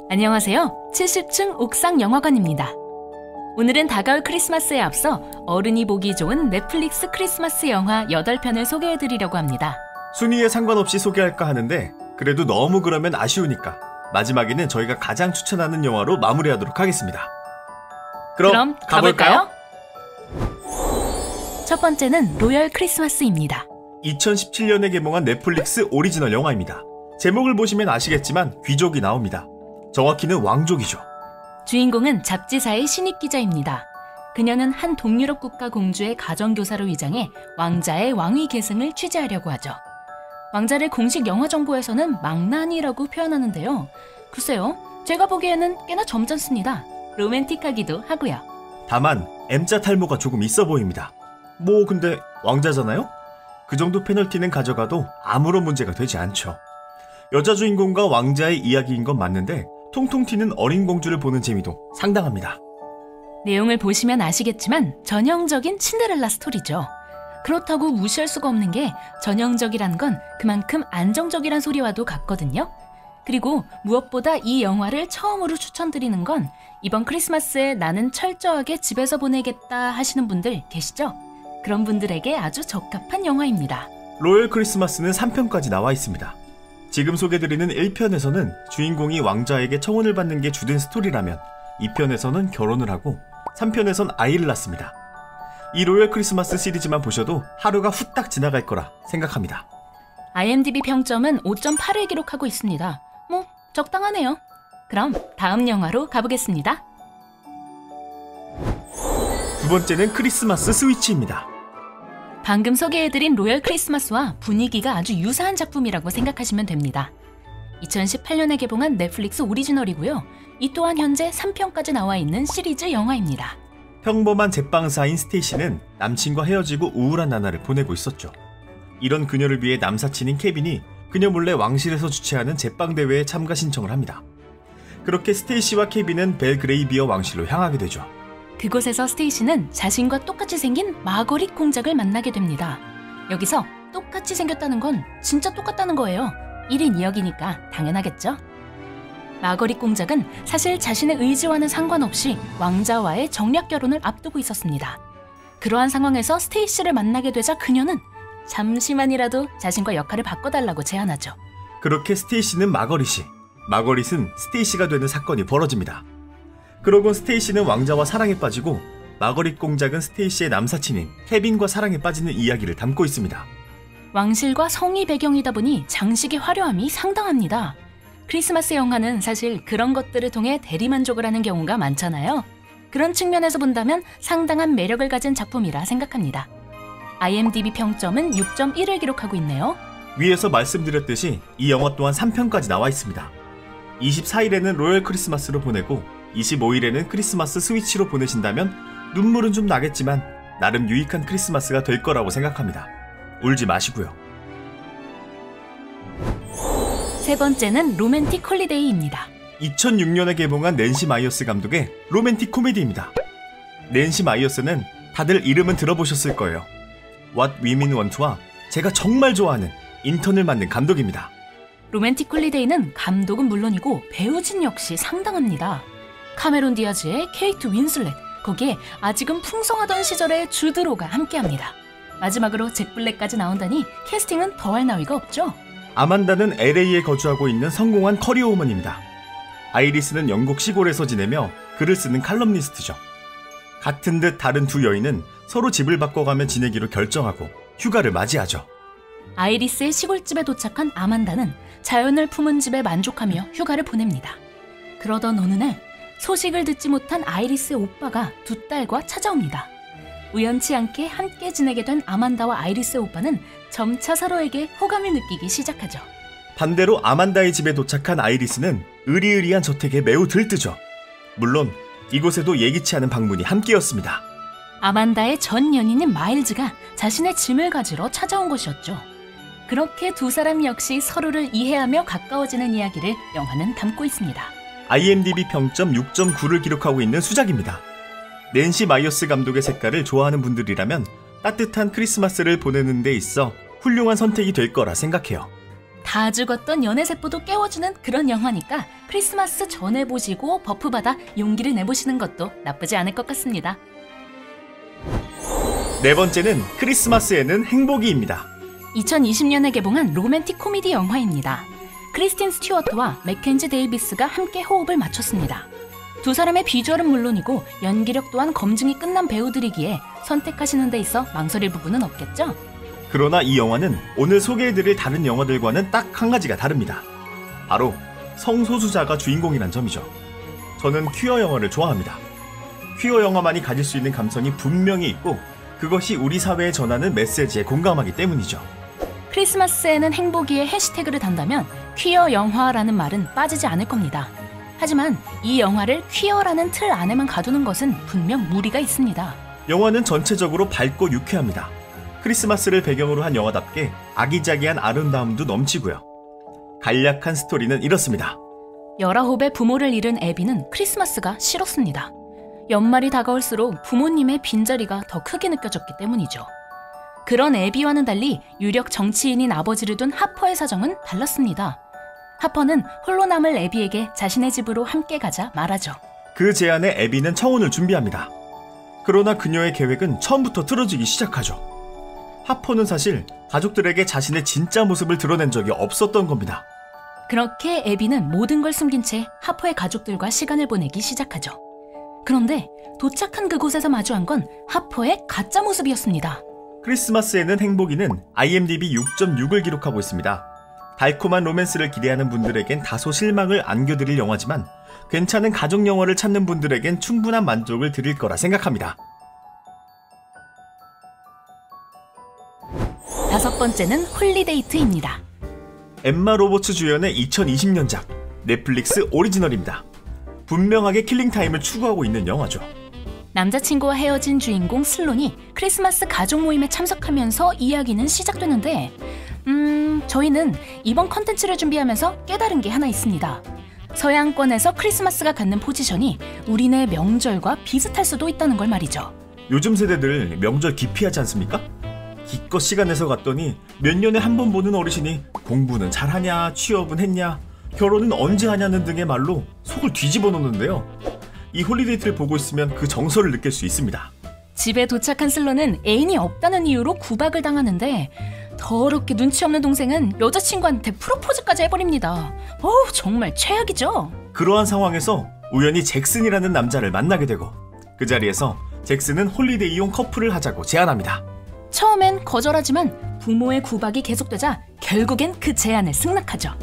안녕하세요. 70층 옥상 영화관입니다. 오늘은 다가올 크리스마스에 앞서 어른이 보기 좋은 넷플릭스 크리스마스 영화 8편을 소개해드리려고 합니다. 순위에 상관없이 소개할까 하는데 그래도 너무 그러면 아쉬우니까 마지막에는 저희가 가장 추천하는 영화로 마무리하도록 하겠습니다. 그럼 가볼까요? 첫 번째는 로열 크리스마스입니다. 2017년에 개봉한 넷플릭스 오리지널 영화입니다. 제목을 보시면 아시겠지만 귀족이 나옵니다. 정확히는 왕족이죠. 주인공은 잡지사의 신입 기자입니다. 그녀는 한 동유럽 국가 공주의 가정교사로 위장해 왕자의 왕위 계승을 취재하려고 하죠. 왕자를 공식 영화 정보에서는 망나니라고 표현하는데요. 글쎄요, 제가 보기에는 꽤나 점잖습니다. 로맨틱하기도 하고요. 다만 M자 탈모가 조금 있어 보입니다. 근데 왕자잖아요? 그 정도 페널티는 가져가도 아무런 문제가 되지 않죠. 여자 주인공과 왕자의 이야기인 건 맞는데 통통 튀는 어린 공주를 보는 재미도 상당합니다. 내용을 보시면 아시겠지만 전형적인 신데렐라 스토리죠. 그렇다고 무시할 수가 없는 게 전형적이란 건 그만큼 안정적이란 소리와도 같거든요. 그리고 무엇보다 이 영화를 처음으로 추천드리는 건 이번 크리스마스에 나는 철저하게 집에서 보내겠다 하시는 분들 계시죠? 그런 분들에게 아주 적합한 영화입니다. 로열 크리스마스는 3편까지 나와 있습니다. 지금 소개드리는 1편에서는 주인공이 왕자에게 청혼을 받는 게 주된 스토리라면 2편에서는 결혼을 하고 3편에선 아이를 낳습니다. 이 로열 크리스마스 시리즈만 보셔도 하루가 후딱 지나갈 거라 생각합니다. IMDb 평점은 5.8을 기록하고 있습니다. 적당하네요. 그럼 다음 영화로 가보겠습니다. 두 번째는 크리스마스 스위치입니다. 방금 소개해드린 로열 크리스마스와 분위기가 아주 유사한 작품이라고 생각하시면 됩니다. 2018년에 개봉한 넷플릭스 오리지널이고요. 이 또한 현재 3편까지 나와 있는 시리즈 영화입니다. 평범한 제빵사인 스테이시는 남친과 헤어지고 우울한 나날을 보내고 있었죠. 이런 그녀를 위해 남사친인 케빈이 그녀 몰래 왕실에서 주최하는 제빵대회에 참가 신청을 합니다. 그렇게 스테이시와 케빈은 벨그레이비어 왕실로 향하게 되죠. 그곳에서 스테이시는 자신과 똑같이 생긴 마거릿 공작을 만나게 됩니다. 여기서 똑같이 생겼다는 건 진짜 똑같다는 거예요. 1인 2역이니까 당연하겠죠? 마거릿 공작은 사실 자신의 의지와는 상관없이 왕자와의 정략 결혼을 앞두고 있었습니다. 그러한 상황에서 스테이시를 만나게 되자 그녀는 잠시만이라도 자신과 역할을 바꿔달라고 제안하죠. 그렇게 스테이시는 마거릿이, 마거릿은 스테이시가 되는 사건이 벌어집니다. 그러곤 스테이시는 왕자와 사랑에 빠지고 마거릿 공작은 스테이시의 남사친인 케빈과 사랑에 빠지는 이야기를 담고 있습니다. 왕실과 성이 배경이다 보니 장식의 화려함이 상당합니다. 크리스마스 영화는 사실 그런 것들을 통해 대리만족을 하는 경우가 많잖아요. 그런 측면에서 본다면 상당한 매력을 가진 작품이라 생각합니다. IMDb 평점은 6.1을 기록하고 있네요. 위에서 말씀드렸듯이 이 영화 또한 3편까지 나와 있습니다. 24일에는 로열 크리스마스로 보내고 25일에는 크리스마스 스위치로 보내신다면 눈물은 좀 나겠지만 나름 유익한 크리스마스가 될 거라고 생각합니다. 울지 마시고요. 세 번째는 로맨틱 홀리데이입니다. 2006년에 개봉한 낸시 마이어스 감독의 로맨틱 코미디입니다. 낸시 마이어스는 다들 이름은 들어보셨을 거예요. What Women Want와 제가 정말 좋아하는 인턴을 맡는 감독입니다. 로맨틱 홀리데이는 감독은 물론이고 배우진 역시 상당합니다. 카메론 디아즈의 케이트 윈슬렛, 거기에 아직은 풍성하던 시절의 주드로가 함께합니다. 마지막으로 잭 블랙까지 나온다니 캐스팅은 더할 나위가 없죠. 아만다는 LA에 거주하고 있는 성공한 커리어우먼입니다. 아이리스는 영국 시골에서 지내며 글을 쓰는 칼럼니스트죠. 같은 듯 다른 두 여인은 서로 집을 바꿔가며 지내기로 결정하고 휴가를 맞이하죠. 아이리스의 시골집에 도착한 아만다는 자연을 품은 집에 만족하며 휴가를 보냅니다. 그러던 어느 날 소식을 듣지 못한 아이리스의 오빠가 두 딸과 찾아옵니다. 우연치 않게 함께 지내게 된 아만다와 아이리스의 오빠는 점차 서로에게 호감을 느끼기 시작하죠. 반대로 아만다의 집에 도착한 아이리스는 으리으리한 저택에 매우 들뜨죠. 물론 이곳에도 예기치 않은 방문이 함께였습니다. 아만다의 전 연인인 마일즈가 자신의 짐을 가지러 찾아온 것이었죠. 그렇게 두 사람 역시 서로를 이해하며 가까워지는 이야기를 영화는 담고 있습니다. IMDb 평점 6.9를 기록하고 있는 수작입니다. 낸시 마이어스 감독의 색깔을 좋아하는 분들이라면 따뜻한 크리스마스를 보내는 데 있어 훌륭한 선택이 될 거라 생각해요. 다 죽었던 연애세포도 깨워주는 그런 영화니까 크리스마스 전에 보시고 버프받아 용기를 내보시는 것도 나쁘지 않을 것 같습니다. 네 번째는 크리스마스에는 행복이입니다. 2020년에 개봉한 로맨틱 코미디 영화입니다. 크리스틴 스튜어트와 맥켄지 데이비스가 함께 호흡을 맞췄습니다. 두 사람의 비주얼은 물론이고 연기력 또한 검증이 끝난 배우들이기에 선택하시는 데 있어 망설일 부분은 없겠죠? 그러나 이 영화는 오늘 소개해드릴 다른 영화들과는 딱 한 가지가 다릅니다. 바로 성소수자가 주인공이란 점이죠. 저는 퀴어 영화를 좋아합니다. 퀴어 영화만이 가질 수 있는 감성이 분명히 있고 그것이 우리 사회에 전하는 메시지에 공감하기 때문이죠. 크리스마스에는 행복이의 해시태그를 단다면 퀴어 영화라는 말은 빠지지 않을 겁니다. 하지만 이 영화를 퀴어라는 틀 안에만 가두는 것은 분명 무리가 있습니다. 영화는 전체적으로 밝고 유쾌합니다. 크리스마스를 배경으로 한 영화답게 아기자기한 아름다움도 넘치고요. 간략한 스토리는 이렇습니다. 19의 부모를 잃은 애비는 크리스마스가 싫었습니다. 연말이 다가올수록 부모님의 빈자리가 더 크게 느껴졌기 때문이죠. 그런 애비와는 달리 유력 정치인인 아버지를 둔 하퍼의 사정은 달랐습니다. 하퍼는 홀로 남을 애비에게 자신의 집으로 함께 가자 말하죠. 그 제안에 애비는 청혼을 준비합니다. 그러나 그녀의 계획은 처음부터 틀어지기 시작하죠. 하퍼는 사실 가족들에게 자신의 진짜 모습을 드러낸 적이 없었던 겁니다. 그렇게 애비는 모든 걸 숨긴 채 하퍼의 가족들과 시간을 보내기 시작하죠. 그런데 도착한 그곳에서 마주한 건 하퍼의 가짜 모습이었습니다. 크리스마스에는 행복이는 IMDb 6.6을 기록하고 있습니다. 달콤한 로맨스를 기대하는 분들에겐 다소 실망을 안겨드릴 영화지만 괜찮은 가족 영화를 찾는 분들에겐 충분한 만족을 드릴 거라 생각합니다. 다섯 번째는 홀리데이트입니다. 엠마 로버츠 주연의 2020년작 넷플릭스 오리지널입니다. 분명하게 킬링타임을 추구하고 있는 영화죠. 남자친구와 헤어진 주인공 슬론이 크리스마스 가족 모임에 참석하면서 이야기는 시작되는데 저희는 이번 컨텐츠를 준비하면서 깨달은 게 하나 있습니다. 서양권에서 크리스마스가 갖는 포지션이 우리네 명절과 비슷할 수도 있다는 걸 말이죠. 요즘 세대들 명절 기피하지 않습니까? 기껏 시간 내서 갔더니 몇 년에 한 번 보는 어르신이 공부는 잘하냐, 취업은 했냐, 결혼은 언제 하냐는 등의 말로 속을 뒤집어 놓는데요. 이 홀리데이트를 보고 있으면 그 정서를 느낄 수 있습니다. 집에 도착한 슬론은 애인이 없다는 이유로 구박을 당하는데 더럽게 눈치 없는 동생은 여자친구한테 프로포즈까지 해버립니다. 정말 최악이죠. 그러한 상황에서 우연히 잭슨이라는 남자를 만나게 되고 그 자리에서 잭슨은 홀리데이용 커플을 하자고 제안합니다. 처음엔 거절하지만 부모의 구박이 계속되자 결국엔 그 제안을 승낙하죠.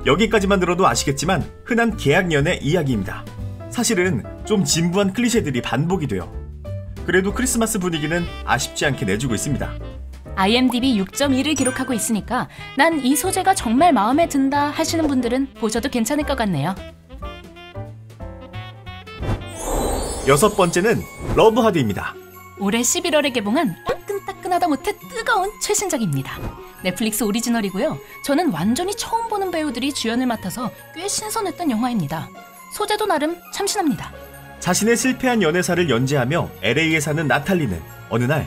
여기까지만 들어도 아시겠지만 흔한 계약연애 이야기입니다. 사실은 좀 진부한 클리셰들이 반복이 돼요. 그래도 크리스마스 분위기는 아쉽지 않게 내주고 있습니다. IMDb 6.1을 기록하고 있으니까 난 이 소재가 정말 마음에 든다 하시는 분들은 보셔도 괜찮을 것 같네요. 여섯 번째는 러브하드입니다. 올해 11월에 개봉한 따끈따끈하다 못해 뜨거운 최신작입니다. 넷플릭스 오리지널이고요. 저는 완전히 처음 보는 배우들이 주연을 맡아서 꽤 신선했던 영화입니다. 소재도 나름 참신합니다. 자신의 실패한 연애사를 연재하며 LA에 사는 나탈리는 어느 날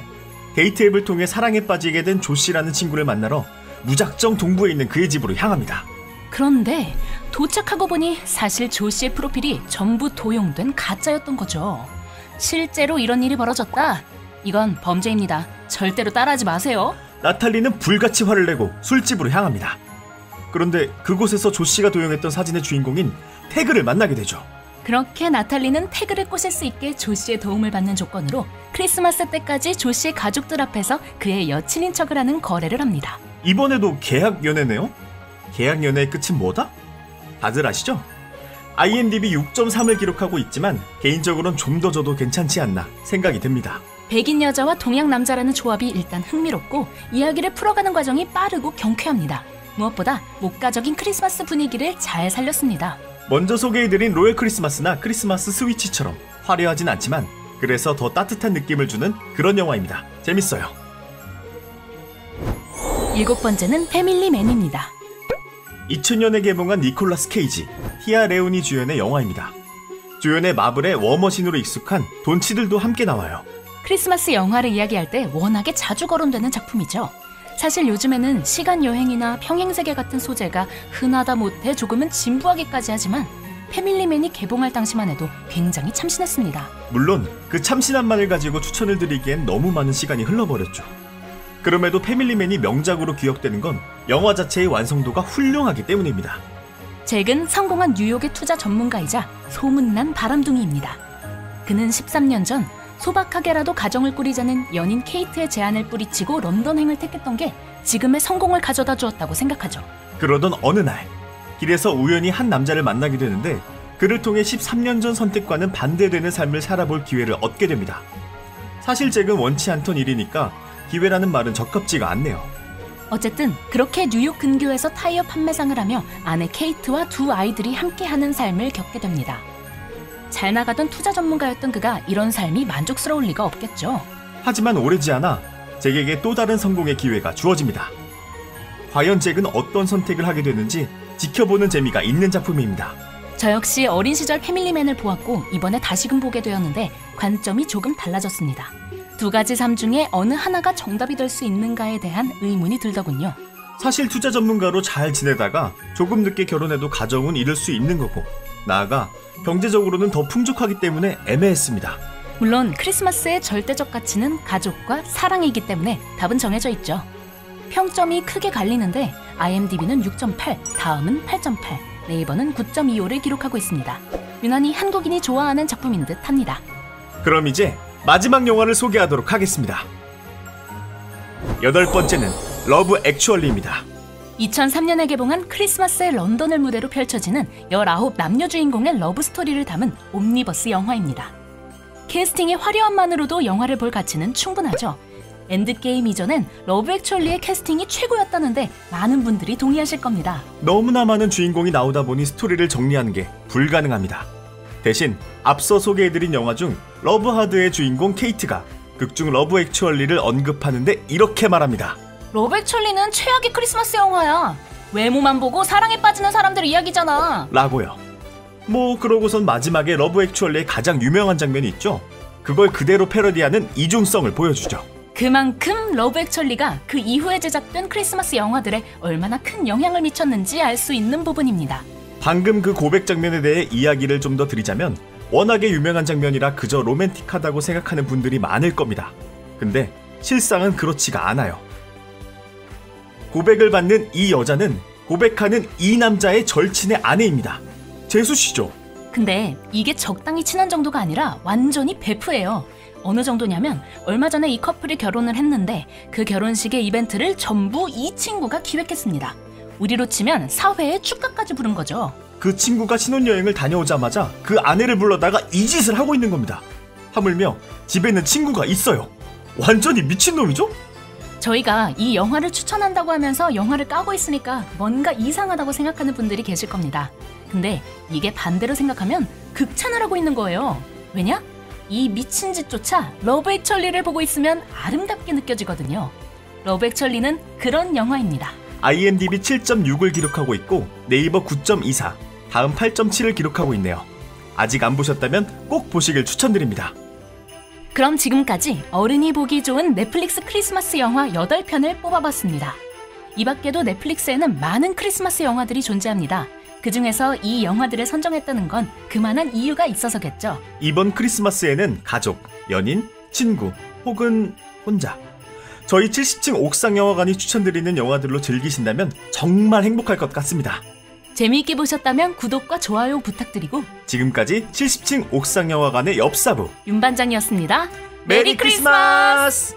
데이트 앱을 통해 사랑에 빠지게 된 조씨라는 친구를 만나러 무작정 동부에 있는 그의 집으로 향합니다. 그런데 도착하고 보니 사실 조씨의 프로필이 전부 도용된 가짜였던 거죠. 실제로 이런 일이 벌어졌다. 이건 범죄입니다. 절대로 따라하지 마세요. 나탈리는 불같이 화를 내고 술집으로 향합니다. 그런데 그곳에서 조씨가 도용했던 사진의 주인공인 태그를 만나게 되죠. 그렇게 나탈리는 태그를 꼬실 수 있게 조씨의 도움을 받는 조건으로 크리스마스 때까지 조씨의 가족들 앞에서 그의 여친인 척을 하는 거래를 합니다. 이번에도 계약 연애네요? 계약 연애의 끝은 뭐다? 다들 아시죠? IMDb 6.3을 기록하고 있지만 개인적으로는 좀 더 줘도 괜찮지 않나 생각이 듭니다. 백인 여자와 동양 남자라는 조합이 일단 흥미롭고 이야기를 풀어가는 과정이 빠르고 경쾌합니다. 무엇보다 목가적인 크리스마스 분위기를 잘 살렸습니다. 먼저 소개해드린 로얄 크리스마스나 크리스마스 스위치처럼 화려하진 않지만 그래서 더 따뜻한 느낌을 주는 그런 영화입니다. 재밌어요. 일곱 번째는 패밀리맨입니다. 2000년에 개봉한 니콜라스 케이지, 티아 레오니 주연의 영화입니다. 주연의 마블의 워머신으로 익숙한 돈치들도 함께 나와요. 크리스마스 영화를 이야기할 때 워낙에 자주 거론되는 작품이죠. 사실 요즘에는 시간 여행이나 평행세계 같은 소재가 흔하다 못해 조금은 진부하기까지 하지만 패밀리맨이 개봉할 당시만 해도 굉장히 참신했습니다. 물론 그 참신함만을 가지고 추천을 드리기엔 너무 많은 시간이 흘러버렸죠. 그럼에도 패밀리맨이 명작으로 기억되는 건 영화 자체의 완성도가 훌륭하기 때문입니다. 잭은 성공한 뉴욕의 투자 전문가이자 소문난 바람둥이입니다. 그는 13년 전 소박하게라도 가정을 꾸리자는 연인 케이트의 제안을 뿌리치고 런던행을 택했던 게 지금의 성공을 가져다 주었다고 생각하죠. 그러던 어느 날 길에서 우연히 한 남자를 만나게 되는데 그를 통해 13년 전 선택과는 반대되는 삶을 살아볼 기회를 얻게 됩니다. 사실 잭은 원치 않던 일이니까 기회라는 말은 적합지가 않네요. 어쨌든 그렇게 뉴욕 근교에서 타이어 판매상을 하며 아내 케이트와 두 아이들이 함께하는 삶을 겪게 됩니다. 잘 나가던 투자 전문가였던 그가 이런 삶이 만족스러울 리가 없겠죠. 하지만 오래지 않아 잭에게 또 다른 성공의 기회가 주어집니다. 과연 잭은 어떤 선택을 하게 되는지 지켜보는 재미가 있는 작품입니다. 저 역시 어린 시절 패밀리맨을 보았고 이번에 다시금 보게 되었는데 관점이 조금 달라졌습니다. 두 가지 삶 중에 어느 하나가 정답이 될 수 있는가에 대한 의문이 들더군요. 사실 투자 전문가로 잘 지내다가 조금 늦게 결혼해도 가정은 이룰 수 있는 거고 나아가 경제적으로는 더 풍족하기 때문에 애매했습니다. 물론 크리스마스의 절대적 가치는 가족과 사랑이기 때문에 답은 정해져 있죠. 평점이 크게 갈리는데 IMDb는 6.8, 다음은 8.8, 네이버는 9.25를 기록하고 있습니다. 유난히 한국인이 좋아하는 작품인 듯 합니다. 그럼 이제 마지막 영화를 소개하도록 하겠습니다. 8번째는 러브 액츄얼리입니다. 2003년에 개봉한 크리스마스의 런던을 무대로 펼쳐지는 19 남녀 주인공의 러브스토리를 담은 옴니버스 영화입니다. 캐스팅의 화려함만으로도 영화를 볼 가치는 충분하죠. 엔드게임 이전엔 러브 액츄얼리의 캐스팅이 최고였다는데 많은 분들이 동의하실 겁니다. 너무나 많은 주인공이 나오다 보니 스토리를 정리하는 게 불가능합니다. 대신 앞서 소개해드린 영화 중 러브하드의 주인공 케이트가 극중 러브 액츄얼리를 언급하는데 이렇게 말합니다. 러브 액츄얼리는 최악의 크리스마스 영화야. 외모만 보고 사랑에 빠지는 사람들 이야기잖아. 라고요. 그러고선 마지막에 러브 액츄얼리의 가장 유명한 장면이 있죠. 그걸 그대로 패러디하는 이중성을 보여주죠. 그만큼 러브 액츄얼리가 그 이후에 제작된 크리스마스 영화들에 얼마나 큰 영향을 미쳤는지 알 수 있는 부분입니다. 방금 그 고백 장면에 대해 이야기를 좀 더 드리자면 워낙에 유명한 장면이라 그저 로맨틱하다고 생각하는 분들이 많을 겁니다. 근데 실상은 그렇지가 않아요. 고백을 받는 이 여자는 고백하는 이 남자의 절친의 아내입니다. 재수씨죠. 근데 이게 적당히 친한 정도가 아니라 완전히 베프예요. 어느 정도냐면 얼마 전에 이 커플이 결혼을 했는데 그 결혼식의 이벤트를 전부 이 친구가 기획했습니다. 우리로 치면 사회의 축가까지 부른 거죠. 그 친구가 신혼여행을 다녀오자마자 그 아내를 불러다가 이 짓을 하고 있는 겁니다. 하물며 집에는 친구가 있어요. 완전히 미친놈이죠? 저희가 이 영화를 추천한다고 하면서 영화를 까고 있으니까 뭔가 이상하다고 생각하는 분들이 계실 겁니다. 근데 이게 반대로 생각하면 극찬을 하고 있는 거예요. 왜냐? 이 미친 짓조차 러브 액츄얼리를 보고 있으면 아름답게 느껴지거든요. 러브 액츄얼리는 그런 영화입니다. IMDb 7.6을 기록하고 있고 네이버 9.24, 다음 8.7을 기록하고 있네요. 아직 안 보셨다면 꼭 보시길 추천드립니다. 그럼 지금까지 어른이 보기 좋은 넷플릭스 크리스마스 영화 8편을 뽑아봤습니다. 이 밖에도 넷플릭스에는 많은 크리스마스 영화들이 존재합니다. 그 중에서 이 영화들을 선정했다는 건 그만한 이유가 있어서겠죠. 이번 크리스마스에는 가족, 연인, 친구 혹은 혼자 저희 70층 옥상 영화관이 추천드리는 영화들로 즐기신다면 정말 행복할 것 같습니다. 재미있게 보셨다면 구독과 좋아요 부탁드리고 지금까지 70층 옥상 영화관의 엽사부 윤반장이었습니다. 메리 크리스마스!